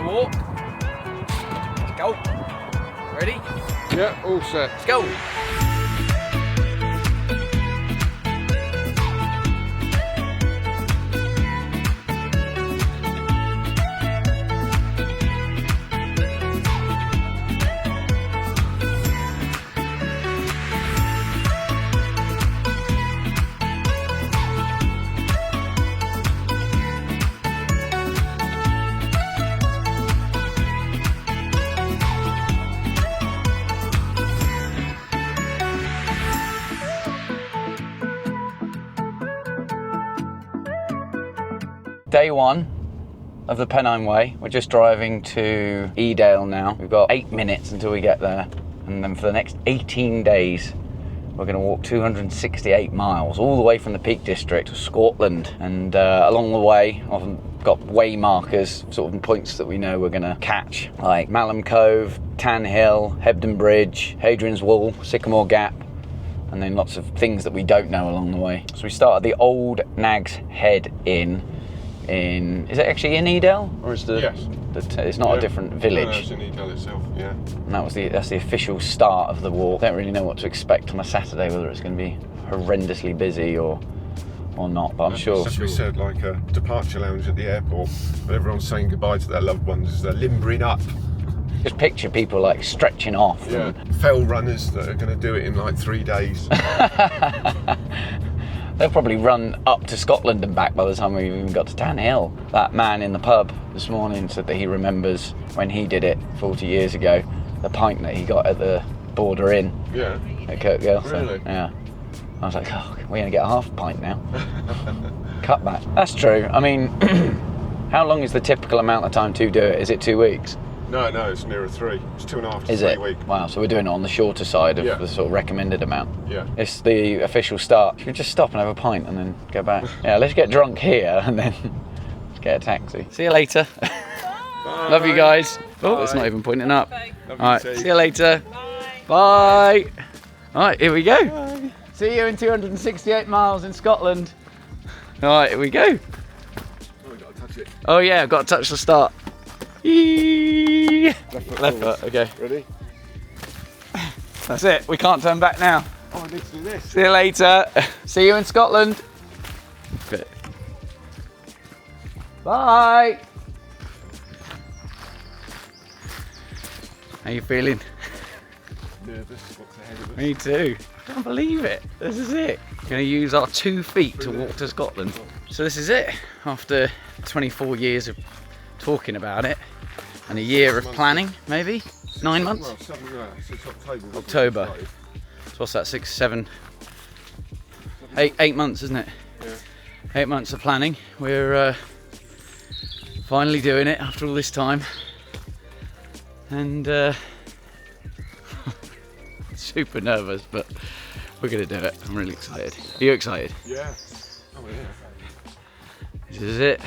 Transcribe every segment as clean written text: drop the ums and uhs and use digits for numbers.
walk. Let's go. Ready? Yeah, all set. Let's go. Day one of the Pennine Way. We're just driving to Edale now. We've got 8 minutes until we get there. And then for the next 18 days, we're going to walk 268 miles all the way from the Peak District to Scotland. And along the way, I've got way markers, sort of points that we know we're going to catch, like Malham Cove, Tan Hill, Hebden Bridge, Hadrian's Wall, Sycamore Gap, and then lots of things that we don't know along the way. So we start at the Old Nag's Head Inn. Is it actually in Edale, or is the? Yes. It's not a different village. No, it's in Edale itself. Yeah. And that's the official start of the walk. Don't really know what to expect on a Saturday, whether it's going to be horrendously busy or not. But I'm sure. As we said, like a departure lounge at the airport, when everyone's saying goodbye to their loved ones as they're limbering up. Just picture people like stretching off. Yeah. Fell runners that are going to do it in like 3 days. They'll probably run up to Scotland and back by the time we've even got to Tan Hill. That man in the pub this morning said that he remembers when he did it 40 years ago, the pint that he got at the Border Inn. Yeah. At Kirk Yelthom. Really? Yeah. I was like, oh, we're going to get a half a pint now. Cut back. That's true. I mean, how long is the typical amount of time to do it? Is it 2 weeks? No, it's nearer 3. It's 2.5 to Is 3 it? weeks. Wow, so we're doing it on the shorter side of the sort of recommended amount. Yeah. It's the official start. Should we just stop and have a pint and then go back? Yeah, let's get drunk here and then let's get a taxi. See you later. Love you guys. Oh, it's not even pointing up. All right, see you later. Bye. All right, here we go. Bye. See you in 268 miles in Scotland. All right, here we go. Oh, we've got to touch it. Oh yeah, I've got to touch the start. Left foot, okay. Ready? That's it, we can't turn back now. Oh, I need to do this. See you later. See you in Scotland. Good. Bye. How you feeling? Nervous. What's ahead of us? Me too. I can't believe it. This is it. We're going to use our 2 feet to walk to Scotland. So this is it. After 24 years of talking about it and a year of planning, maybe 9 months. Well, since October. October. So what's that? 6, 7, 8 months, isn't it? Yeah. 8 months of planning. We're finally doing it after all this time, and super nervous, but we're gonna do it. I'm really excited. Are you excited? Yeah. Oh yeah. This is it.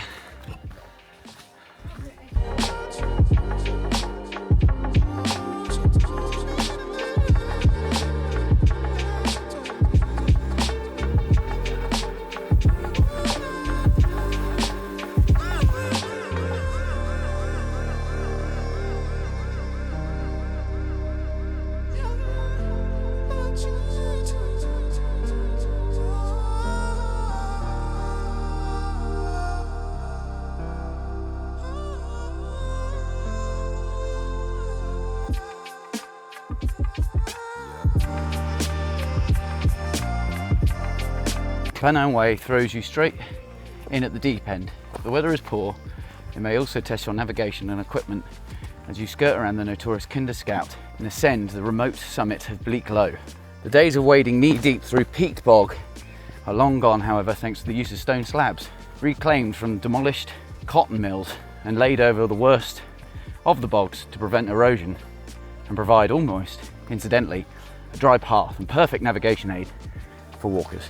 Pennine Way throws you straight in at the deep end. If the weather is poor, it may also test your navigation and equipment as you skirt around the notorious Kinder Scout and ascend the remote summit of Bleaklow. The days of wading knee-deep through peat bog are long gone, however, thanks to the use of stone slabs, reclaimed from demolished cotton mills and laid over the worst of the bogs to prevent erosion and provide almost, incidentally, a dry path and perfect navigation aid for walkers.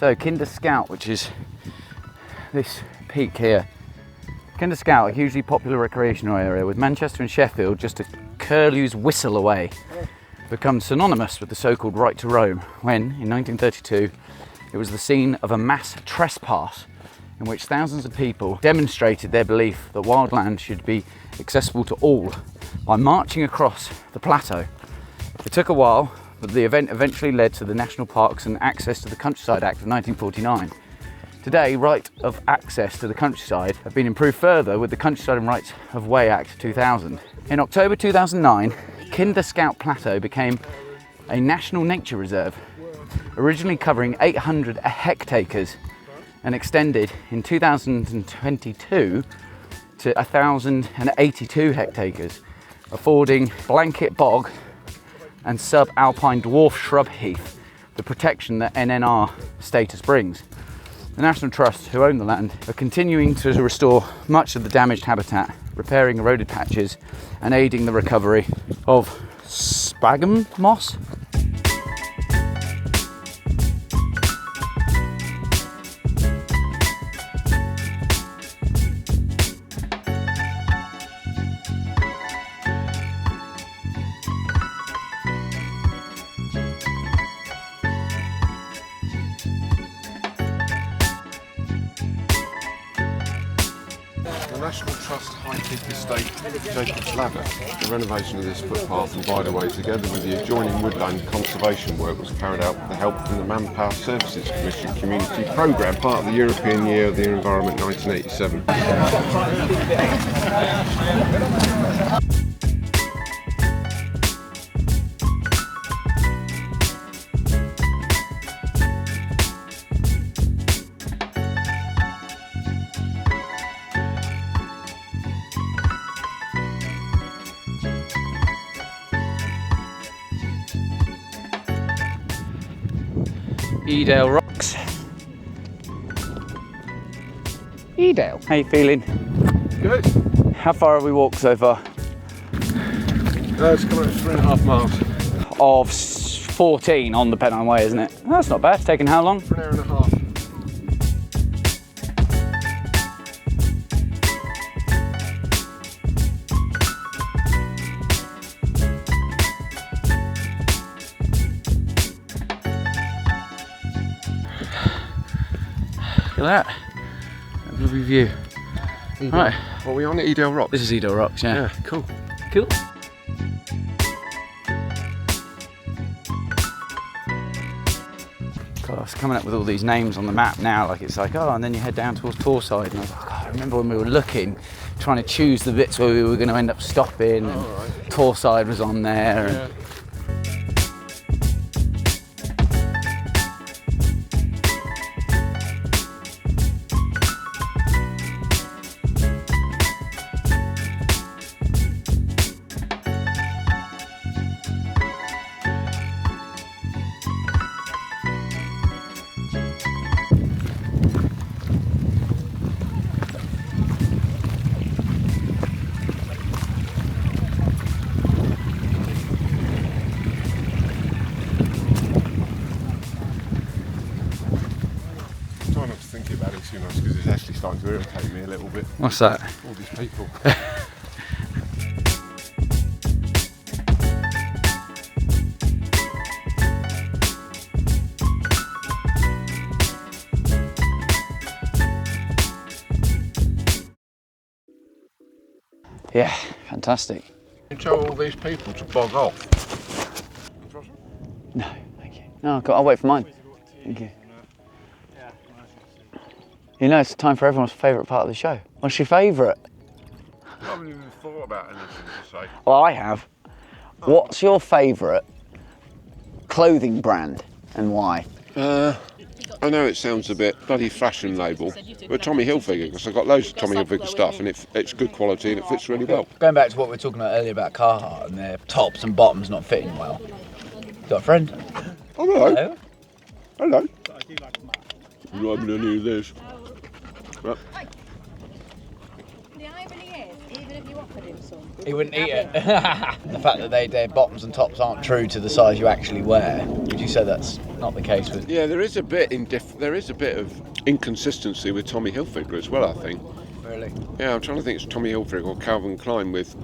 So Kinder Scout, which is this peak here. Kinder Scout, a hugely popular recreational area with Manchester and Sheffield just a curlew's whistle away, becomes synonymous with the so-called right to roam when, in 1932, it was the scene of a mass trespass in which thousands of people demonstrated their belief that wild land should be accessible to all by marching across the plateau. It took a while, but the event eventually led to the National Parks and Access to the Countryside Act of 1949. Today, right of access to the countryside have been improved further with the Countryside and Rights of Way Act 2000. In October 2009, Kinder Scout Plateau became a national nature reserve, originally covering 800 hectares and extended in 2022 to 1,082 hectares, affording blanket bog and subalpine dwarf shrub heath the protection that NNR status brings. The National Trust, who own the land, are continuing to restore much of the damaged habitat, repairing eroded patches and aiding the recovery of sphagnum moss. The National Trust High Peak Estate Jacob's Ladder. The renovation of this footpath and bridleway, together with the adjoining woodland conservation work, was carried out with the help from the Manpower Services Commission Community Programme, part of the European Year of the Environment 1987. Edale Rocks. Edale, how you feeling? Good. How far have we walked so far? It's coming at 3.5 miles. Of 14 on the Pennine Way, isn't it? That's not bad. It's taken how long? For an hour and a half. Look at that. Lovely view. Right. What are we on at Edale Rocks? This is Edale Rocks, yeah. Yeah, cool. Cool. God, I was coming up with all these names on the map now, like it's like, oh, and then you head down towards Torside, and I was like, God, I remember when we were looking, trying to choose the bits where we were going to end up stopping, and right. Torside was on there. Yeah. And Try not to think about it too much because it's actually starting to irritate me a little bit. what's that? All these people. Yeah, fantastic. You tell all these people to bog off. No, thank you. No, I'll wait for mine. Thank you. You know, it's time for everyone's favourite part of the show. What's your favourite? I haven't even thought about anything to say. Well, I have. What's your favourite clothing brand and why? I know it sounds a bit bloody fashion label, but Tommy Hilfiger, because I've got loads of Tommy Hilfiger stuff and it's good quality and it fits really well. Going back to what we were talking about earlier about Carhartt and their tops and bottoms not fitting well. Got a friend? Oh, hello. Hello. Hello. I'm not having any of this. Right. The irony is, even if you offered him some, He wouldn't eat it. The fact that their bottoms and tops aren't true to the size you actually wear, would you say that's not the case with. Yeah, there is a bit of inconsistency with Tommy Hilfiger as well, I think. Really? Yeah, I'm trying to think it's Tommy Hilfiger or Calvin Klein with,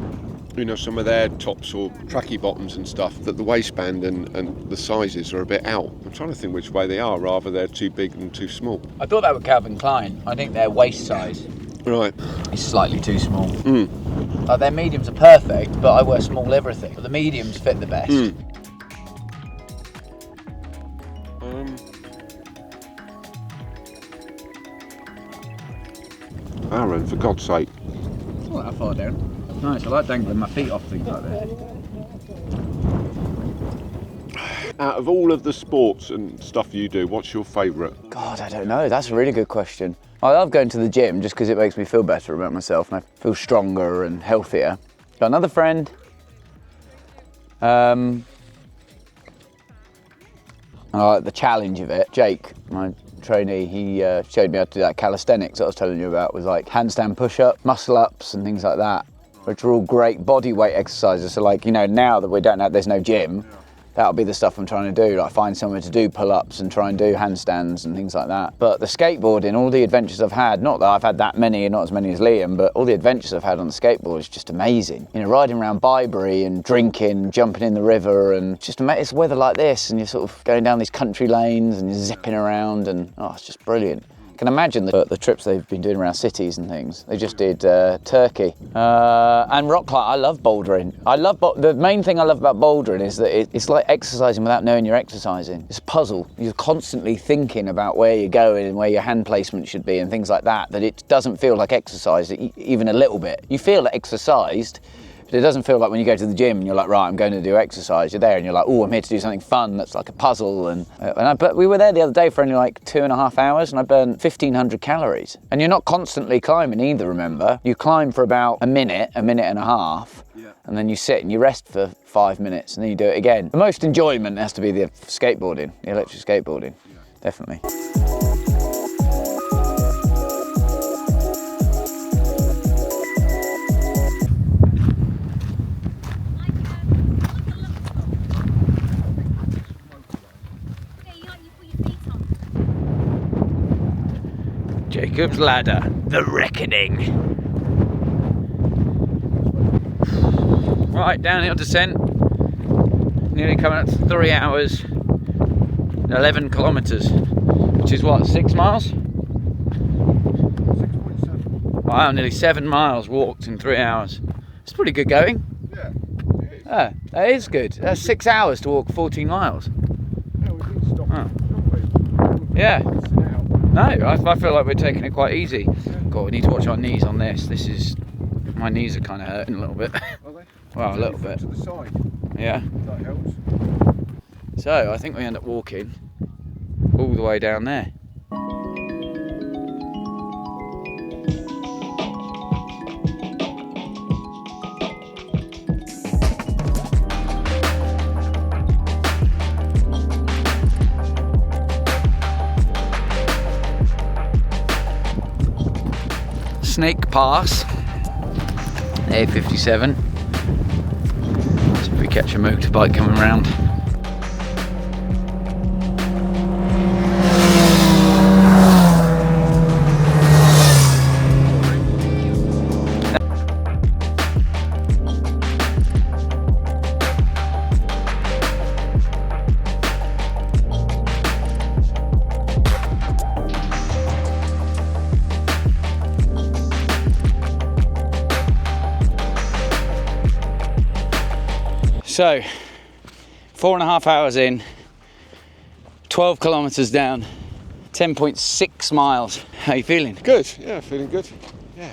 you know, some of their tops or tracky bottoms and stuff, that the waistband and the sizes are a bit out. I'm trying to think which way they are, rather they're too big and too small. I thought that with Calvin Klein. I think their waist size Right. is slightly too small. Like their mediums are perfect, but I wear small everything. But the mediums fit the best. Aaron, for God's sake. It's not that far down. Nice, I like dangling my feet off things like this. Out of all of the sports and stuff you do, what's your favourite? God, I don't know. That's a really good question. I love going to the gym just because it makes me feel better about myself and I feel stronger and healthier. Got another friend. I like the challenge of it. Jake, my trainee, he showed me how to do that calisthenics that I was telling you about, with like handstand push-up, muscle-ups and things like that, which are all great body weight exercises. So like, you know, now that there's no gym, that'll be the stuff I'm trying to do, like find somewhere to do pull-ups and try and do handstands and things like that. But the skateboarding, all the adventures I've had, not that I've had that many and not as many as Liam, but all the adventures I've had on the skateboard is just amazing. You know, riding around Bybury and drinking, jumping in the river, and just it's weather like this and you're sort of going down these country lanes and you're zipping around and it's just brilliant. I can imagine the trips they've been doing around cities and things. They just did Turkey and rock climb. I love bouldering. The main thing I love about bouldering is that it's like exercising without knowing you're exercising. It's a puzzle. You're constantly thinking about where you're going and where your hand placement should be and things like that. That it doesn't feel like exercise even a little bit. You feel exercised. But it doesn't feel like when you go to the gym and you're like, right, I'm going to do exercise. You're there and you're like, oh, I'm here to do something fun that's like a puzzle. But we were there the other day for only like 2.5 hours and I burned 1,500 calories. And you're not constantly climbing either, remember? You climb for about a minute and a half, and then you sit and you rest for 5 minutes and then you do it again. The most enjoyment has to be the skateboarding, the electric skateboarding, definitely. Jacob's Ladder, the reckoning. Right, downhill descent. Nearly coming up to 3 hours, 11 kilometres, which is what, 6 miles? 6.7. Wow, nearly 7 miles walked in 3 hours. It's pretty good going. Yeah, it is. Yeah, that is good. That's 6 hours to walk 14 miles. Yeah, we didn't stop. Oh. Yeah. No, I feel like we're taking it quite easy. God, we need to watch our knees on this. My knees are kind of hurting a little bit. Are they? Well, a little bit. To the side. Yeah. That helps. So I think we end up walking all the way down there. Snake Pass, A57. So if we catch a motorbike coming round. So, 4.5 hours in, 12 kilometres down, 10.6 miles. How are you feeling? Good, yeah, feeling good. Yeah.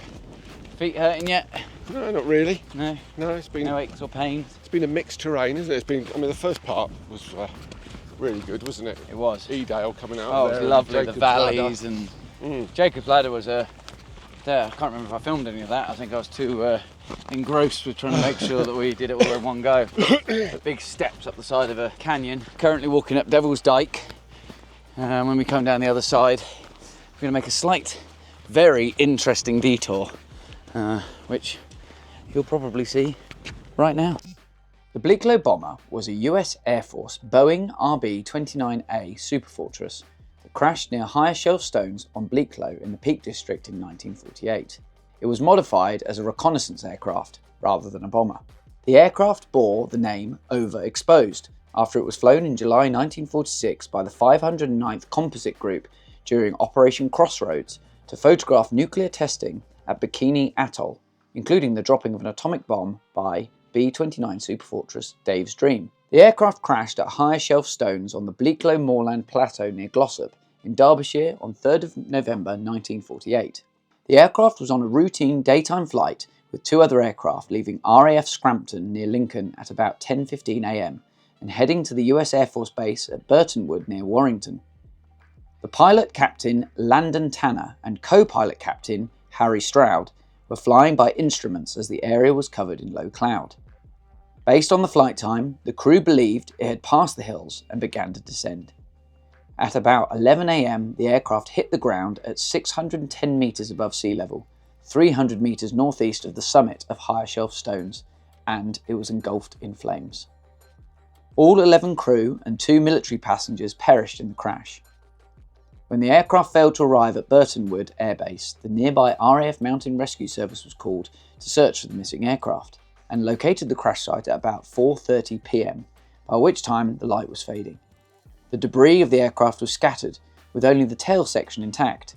Feet hurting yet? No, not really. No? No, it's been No aches or pains? It's been a mixed terrain, isn't it? The first part was really good, wasn't it? It was. Edale coming out. Oh, it there, was lovely, the Jacob's valleys Ladder. and... Jacob's Ladder was there. I can't remember if I filmed any of that. I think I was too engrossed with trying to make sure that we did it all in one go. The big steps up the side of a canyon. Currently walking up Devil's Dyke. When we come down the other side, we're going to make a slight, very interesting detour, which you'll probably see right now. The Bleaklow bomber was a US Air Force Boeing RB-29A Superfortress that crashed near higher shelf stones on Bleaklow in the Peak District in 1948. It was modified as a reconnaissance aircraft rather than a bomber. The aircraft bore the name Overexposed after it was flown in July 1946 by the 509th Composite Group during Operation Crossroads to photograph nuclear testing at Bikini Atoll, including the dropping of an atomic bomb by B-29 Superfortress Dave's Dream. The aircraft crashed at higher shelf stones on the Bleaklow moorland plateau near Glossop in Derbyshire on 3rd of November 1948. The aircraft was on a routine daytime flight with two other aircraft leaving RAF Scrampton near Lincoln at about 10:15 a.m. and heading to the US Air Force Base at Burtonwood near Warrington. The pilot, Captain Landon Tanner, and co-pilot Captain Harry Stroud were flying by instruments as the area was covered in low cloud. Based on the flight time, the crew believed it had passed the hills and began to descend. At about 11 a.m, the aircraft hit the ground at 610 metres above sea level, 300 metres northeast of the summit of higher shelf stones, and it was engulfed in flames. All 11 crew and 2 military passengers perished in the crash. When the aircraft failed to arrive at Burtonwood Air Base, the nearby RAF Mountain Rescue Service was called to search for the missing aircraft, and located the crash site at about 4:30 p.m, by which time the light was fading. The debris of the aircraft was scattered, with only the tail section intact.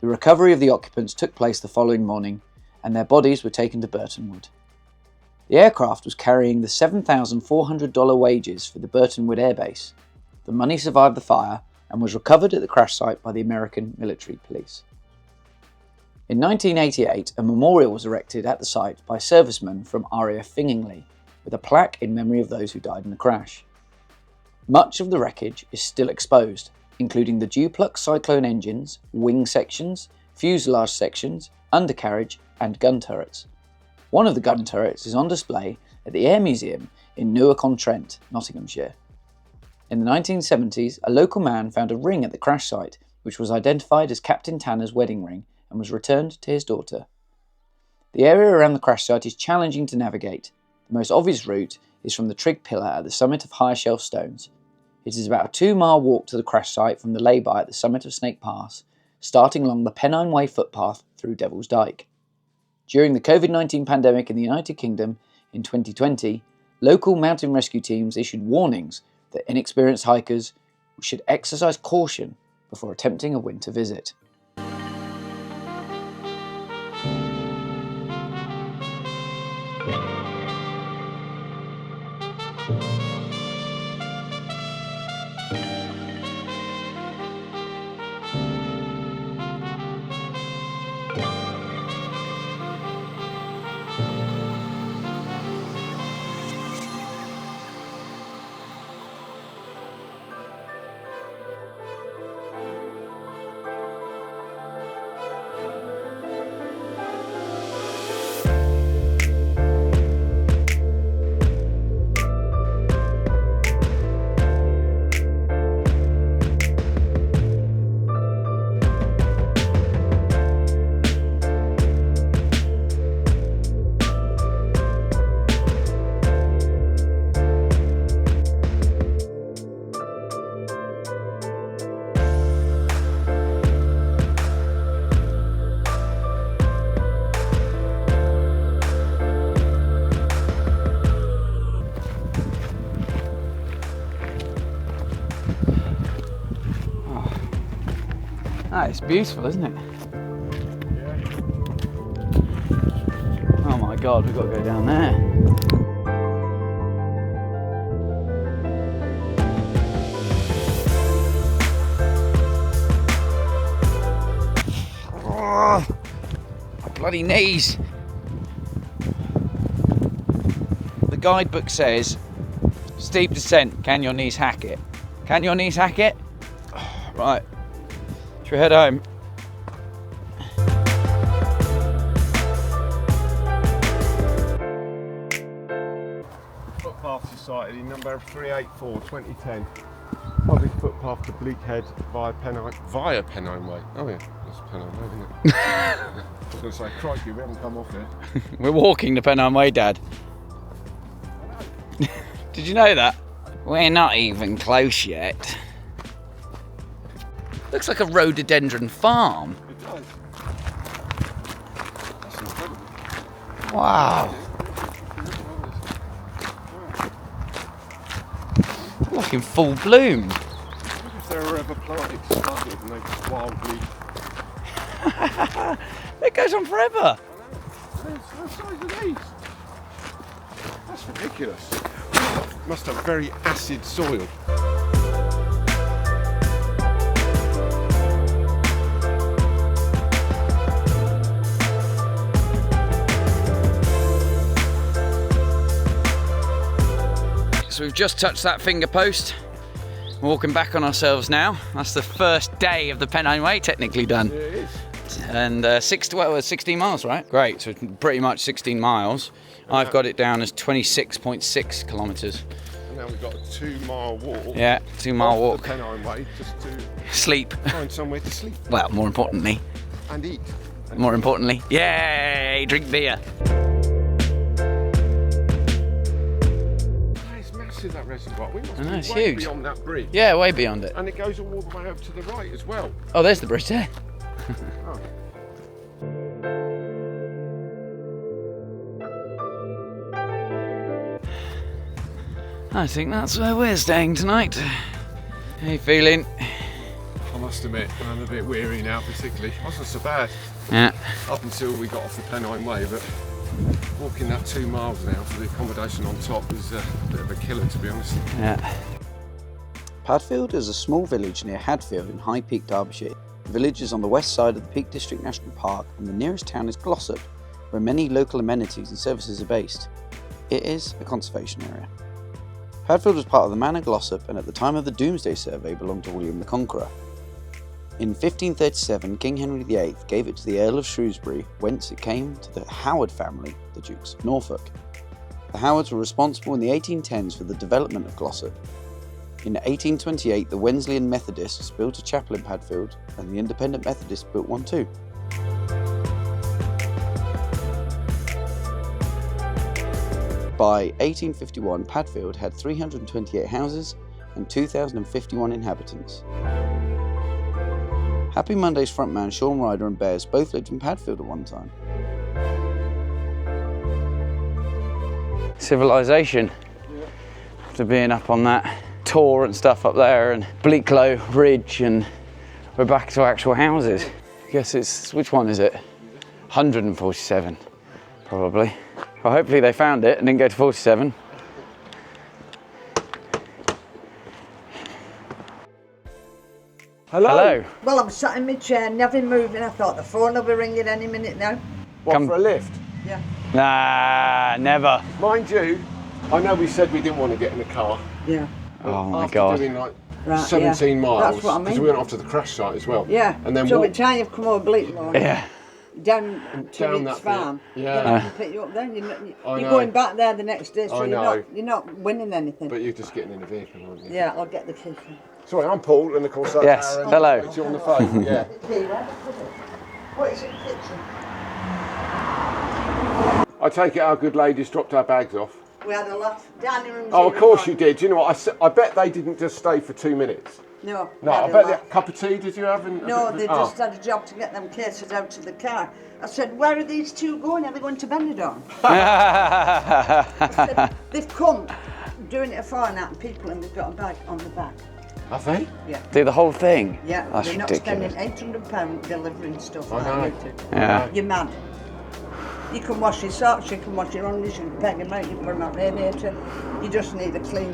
The recovery of the occupants took place the following morning, and their bodies were taken to Burtonwood. The aircraft was carrying the $7,400 wages for the Burtonwood Air Base. The money survived the fire and was recovered at the crash site by the American military police. In 1988, a memorial was erected at the site by servicemen from RAF Fingingley, with a plaque in memory of those who died in the crash. Much of the wreckage is still exposed, including the duplex cyclone engines, wing sections, fuselage sections, undercarriage, and gun turrets. One of the gun turrets is on display at the Air Museum in Newark-on-Trent, Nottinghamshire. In the 1970s, a local man found a ring at the crash site, which was identified as Captain Tanner's wedding ring and was returned to his daughter. The area around the crash site is challenging to navigate. The most obvious route is from the trig pillar at the summit of higher shelf stones. It is about a 2-mile walk to the crash site from the lay-by at the summit of Snake Pass, starting along the Pennine Way footpath through Devil's Dyke. During the COVID-19 pandemic in the United Kingdom in 2020, local mountain rescue teams issued warnings that inexperienced hikers should exercise caution before attempting a winter visit. Ah, it's beautiful, isn't it? Oh my god, we've got to go down there. Oh, my bloody knees. The guidebook says, steep descent, can your knees hack it? Can your knees hack it? Right. Should we head home? Footpath Society, number 384, 2010. Public footpath to Bleakhead via Pennine Way. Oh yeah, that's Pennine Way, isn't it? I was going to say, crikey, we haven't come off it. We're walking to Pennine Way, Dad. I know. Did you know that? We're not even close yet. Looks like a rhododendron farm. It does. That's incredible. Wow. Like in full bloom. If they were ever planted and they just wildly... It goes on forever. What's the size of these? That's ridiculous. Must have very acid soil. So we've just touched that finger post. We're walking back on ourselves now. That's the first day of the Pennine Way technically done. Yeah, it is. And 16 miles, right? Great, so pretty much 16 miles. I've got it down as 26.6 kilometres. And now we've got a 2-mile walk. Yeah, 2-mile walk. The Pennine Way, just to Sleep. find somewhere to sleep Well, more importantly. and eat. More importantly. Yay! Drink beer. It's massive, that reservoir. We must I know, be it's way huge. beyond that bridge. Yeah, way beyond it. And it goes all the way over to the right as well. Oh, there's the bridge there. Oh. I think that's where we're staying tonight. How you feeling? I must admit, I'm a bit weary now, particularly. It wasn't so bad Yeah. up until we got off the Pennine Way, but walking that 2 miles now for the accommodation on top is a bit of a killer, to be honest. Yeah. Padfield is a small village near Hadfield in High Peak, Derbyshire. The village is on the west side of the Peak District National Park, and the nearest town is Glossop, where many local amenities and services are based. It is a conservation area. Padfield was part of the Manor Glossop, and at the time of the Domesday Survey belonged to William the Conqueror. In 1537, King Henry VIII gave it to the Earl of Shrewsbury, whence it came to the Howard family, the Dukes of Norfolk. The Howards were responsible in the 1810s for the development of Glossop. In 1828, the Wesleyan Methodists built a chapel in Padfield, and the Independent Methodists built one too. By 1851, Padfield had 328 houses and 2,051 inhabitants. Happy Monday's frontman Sean Ryder and Bears both lived in Padfield at one time. Civilization. After being up on that tour and stuff up there, and Bleaklow Ridge, and we're back to actual houses. I guess it's, which one is it? 147, probably. Well, hopefully they found it and didn't go to 47. Hello. Well, I'm sat in my chair, nothing moving. I thought the phone will be ringing any minute now. What, Come- for a lift? Yeah. Nah, never. Mind you, I know we said we didn't want to get in the car. Yeah. but Oh my after God. doing like Right, 17 yeah. miles, That's what I mean. because we went off to the crash site as well. Yeah. And then so by walked the time you've come over Bleaklow, Yeah. down to down its that bit. farm, Yeah. then I can pick you up then. You're I know. going back there the next day, so I you're know. not winning anything. But you're just getting in the vehicle, aren't you? Yeah, I'll get the key. Sorry, I'm Paul, and of course that's Yes, Aaron. hello. It's you on the phone, yeah. What is it, kitchen? I take it our good ladies dropped our bags off. We had a lot. Dining room. Oh, of course you did. You know what? I bet they didn't just stay for 2 minutes. No. No, we I had a bet lot. a cup of tea did you have? No, they Oh. just had a job to get them cases out to the car. I said, where are these two going? Are they going to Benidorm? I said, they've come doing it a fortnight and people and they've got a bag on the back. Have they? Yeah. Do the whole thing? Yeah, That's they're not ridiculous. spending £800 delivering stuff I like know. you do. Yeah. You're mad. You can wash your socks, you can wash your undies, you can peg them out, you can put them on radiator. You just need a clean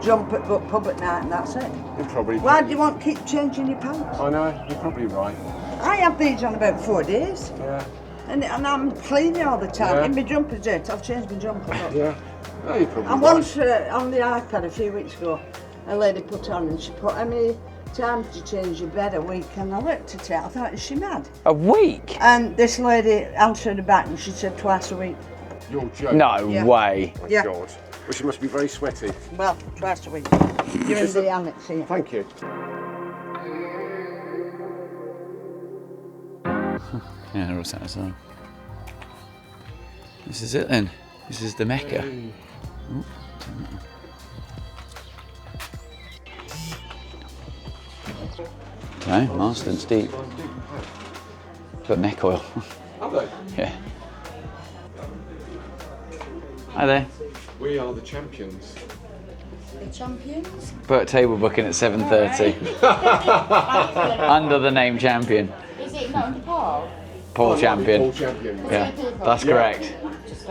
jump at the pub at night and that's it. You're probably. Why do you want to keep changing your pants? I know, you're probably right. I have these on about 4 days. Yeah. And I'm cleaning all the time. Yeah. In my jumper's dirt, I've changed my jumper. Look. Yeah. No, you're probably And right. once on the iPad a few weeks ago, a lady put on and she put, how many times do you change your bed a week? And I looked at it, I thought, is she mad? A week? And this lady answered her back and she said twice a week. You're joking. No Yeah. way. My Yeah. God. Well, she must be very sweaty. Well, twice a week. You're in the annex here. Thank you. Yeah, they're all sat outside. This is it then. This is the Mecca. Oh, No, Marston's deep. Got neck oil. Have they? Yeah. Hi there. We are the champions. The champions? Put a table booking at 7:30. Under the name champion. Is it not under Paul? Paul Champion. Paul Champion. Yeah, that's correct.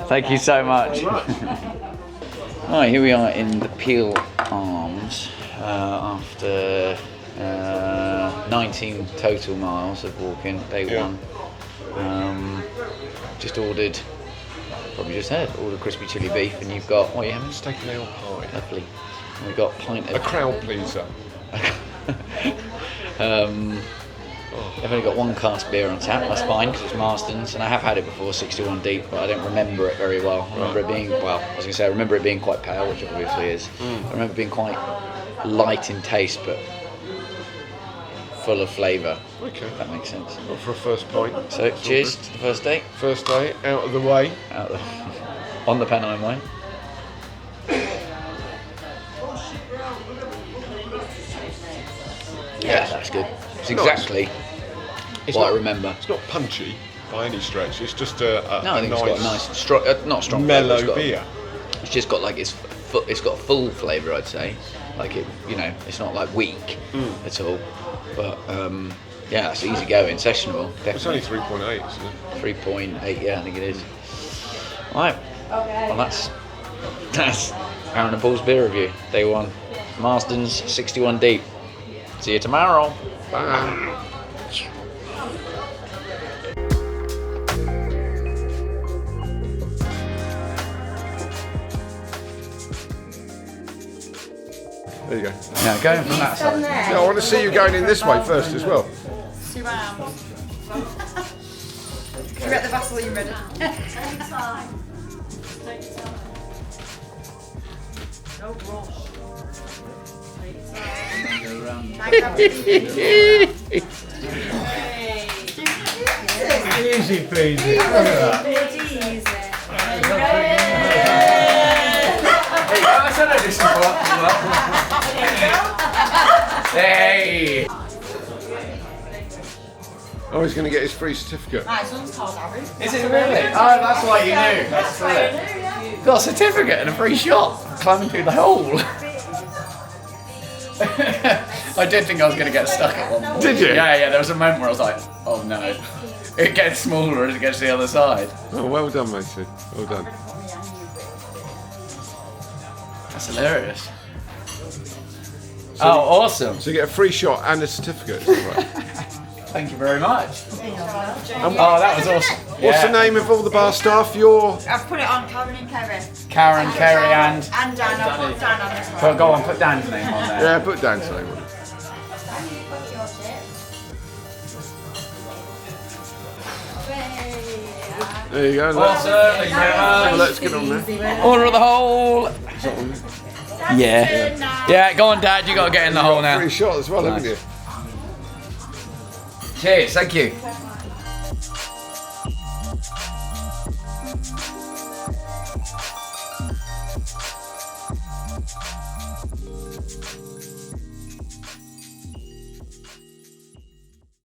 Thank you so much. Right, here we are in the Peel Arms after 19 total miles of walking, day one. Just ordered, probably just heard, ordered crispy chili beef, and you've got, what are you having? Steak and ale pie. Lovely. And we've got a pint A of... crowd pleaser. I've only got one cask beer on tap, that's fine because it's Marston's, and I have had it before, 61 deep, but I don't remember it very well. I remember it being, well, I was going to say, I remember it being quite pale, which it obviously is. I remember it being quite light in taste, but full of flavour. Okay. If that makes sense. Not for a first pint. So, cheers to the first day. First day, out of the way. Out the, on the Pennine Way. Yeah, that's good. It's exactly what I remember. It's not punchy by any stretch. It's just a No, I think it's got a nice, strong, not strong, mellow flavour, beer. It's just got like it's got a full flavour, I'd say. Like it, it's not like weak at all. But yeah, it's easy going, sessionable. It's only Definitely. 3.8, isn't it? 3.8, yeah, I think it is. Right. Okay. Well, that's Aaron and Paul's beer review. Day one. Marston's 61 deep. See you tomorrow. Bye. There you go. Now go from that side. Yeah, I want to see you going in this way first as well. 2 rounds. You're at the vessel, you ready? No rush. Easy peasy. Look at that. Hey! Oh, he's going to get his free certificate. My son's called Aaron. Is it really? Oh, that's why you knew. That's it. Got a certificate and a free shot. Climbing through the hole. I did think I was going to get stuck at one point. Did you? Yeah, there was a moment where I was like, oh no. It gets smaller as it gets to the other side. Oh, well done, matey. Well done. That's hilarious. Oh, awesome. So you get a free shot and a certificate. Right. Thank you very much. Oh, that was awesome. What's the name of all the bar staff? I've put it on Karen and Kerry. Karen, Kerry, and... And Dan, I've put Dan on this one. Well, go on, put Dan's name on there. Yeah, put Dan's name on it. There you go. Awesome, thank you very much. Let's get on there. Order of the hole. Yeah. Yeah, go on, Dad. You got to get in the hole now. Free shot as well, haven't you? Cheers. Thank you.